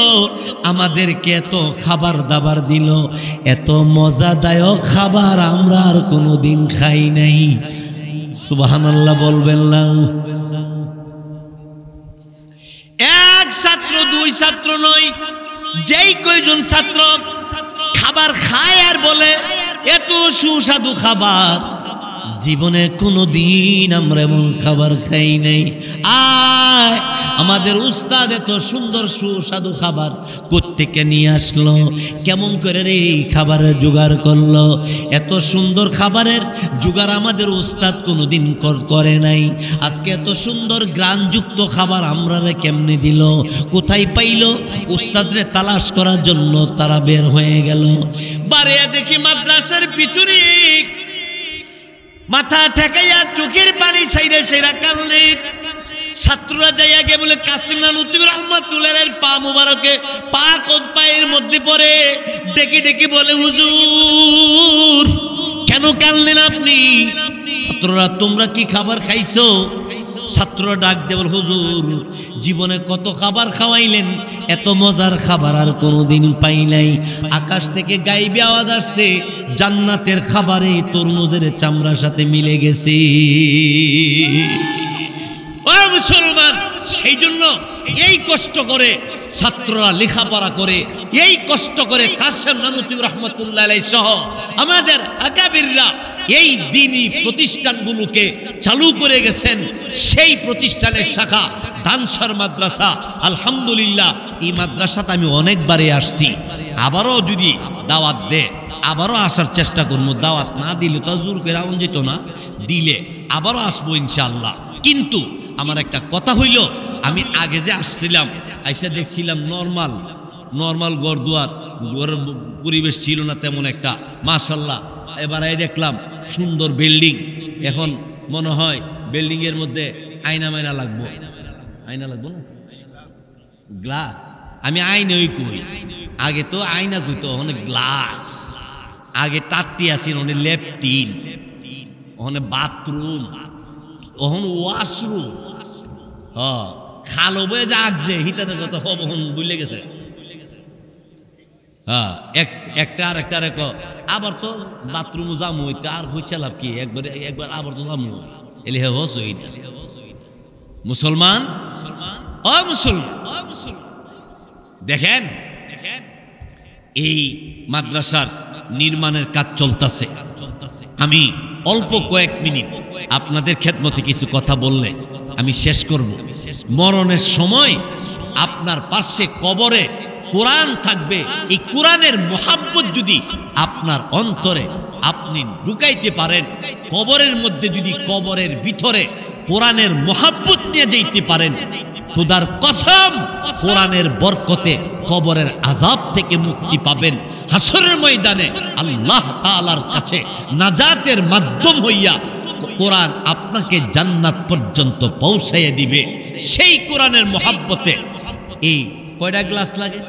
আমাদেরকে এত খাবার দাবার দিল, এত মজাদায়ক খাবার আমরা আর কোনোদিন খাই নাই। সুবহানাল্লাহ বলবেন না? এক ছাত্র দুই ছাত্র নয়, যেই কয়জন ছাত্র খাবার খায় আর বলে এত সুস্বাদু খাবার, জীবনে কোনোদিন আমরা এমন খাবার খাই নাই। আয় আমাদের উস্তাদ এত সুন্দর সুস্বাদু খাবার কোত্থেকে নিয়ে আসলো, কেমন করে রে এই খাবারের জোগাড় করলো, এত সুন্দর খাবারের জোগাড় আমাদের উস্তাদ কোনোদিন করে নাই, আজকে এত সুন্দর গ্রানযুক্ত খাবার আমরা কেমনে দিল, কোথায় পাইলো? উস্তাদরে তালাশ করার জন্য তারা বের হয়ে গেল। বারে দেখি মাদ্রাসার পিছনে মাথা ঠেকাইয়া চোখের পানি ছাইরা ছাইরা কাঁদলে ছাত্ররা যাইয়া গে বলে কাসেম নানুতুবি রহমাতুল্লাহির পা মুবারকে পায়ের মধ্যে পড়ে ডেকে ডেকে বলে, হুজুর কেন কাঁদলেন আপনি? ছাত্র ছাত্ররা তোমরা কি খাবার খাইছো? ছাত্ররা ডাক দেবল, হুজুর জীবনে কত খাবার খাওয়াইলেন, এত মজার খাবার আর কোনোদিন পাই নাই। আকাশ থেকে গাইবে আওয়াজ আসছে, জান্নাতের খাবারে তরমুজের চামড়ার সাথে মিলে গেছে। ও মুসলমান, সেই জন্য এই কষ্ট করে ছাত্ররা লেখাপড়া করে, এই কষ্ট করে কাসেম নানুতুবি রহমতুল্লাহ আলাইহি সহ আমাদের আকাবিররা এই দ্বীনি প্রতিষ্ঠানগুলোকে চালু করে গেছেন। সেই প্রতিষ্ঠানের শাখা দানসার মাদ্রাসা। আলহামদুলিল্লাহ, এই মাদ্রাসাতে আমি অনেকবারে আসছি। আবারও যদি দাওয়াত দে, আবারও আসার চেষ্টা করবো। দাওয়াত না দিলে তো জোর করে আউন যেত না, দিলে আবারও আসবো ইনশাআল্লাহ। কিন্তু আমার একটা কথা হইল, আমি আগে যে আসছিলাম আইসা দেখছিলাম নর্মাল ঘরদুয়ার, ঘরের পরিবেশ ছিল না তেমন একটা। মাশাআল্লাহ, এবার এই দেখলাম সুন্দর বিল্ডিং। এখন মনে হয় বিল্ডিং এর মধ্যে আয়না লাগবো। আয়না লাগবো না, গ্লাস। আমি আয়নাই কই, আগে তো আয়না কইতো, অনেক গ্লাস। আগে টাট্টি আছিল, অনেক লেপটিন, অনেক বাথরুম, ওহন ওয়াশরুম। খালো বয়ে যে আগছে হিতাতে কত হব বুঝলে গেছে। একটা আর একটা রেখ, আবার তো বাথরুম জামু হইতে আর হইছে লাভ কি, একবার আবার তো জামু এলে হে হস হই না। মুসলমান, ও মুসলমান, দেখেন এই মাদ্রাসার নির্মাণের কাজ চলতেছে। আমি অল্প কয়েক মিনিট আপনাদের খেদমতে কিছু কথা বললে আমি শেষ করব। মরণের সময় আপনার পাশে কবরে কোরআন থাকবে। এই কোরআনের মোহাব্বত যদি আপনার অন্তরে আপনি ঢুকাইতে পারেন, কবরের মধ্যে যদি কবরের ভিতরে কোরআনের মোহাব্বত নিয়ে যাইতে পারেন, খোদার কসম কোরআনের বরকতে কবরের আযাব থেকে মুক্তি পাবেন। হাসরের ময়দানে আল্লাহ তাআলার কাছে নাজাতের মাধ্যম হইয়া কোরআন আপনাকে জান্নাত পর্যন্ত পৌঁছাইয়া দিবে। সেই কোরআনের মোহাব্বতে এই কয়টা গ্লাস লাগে?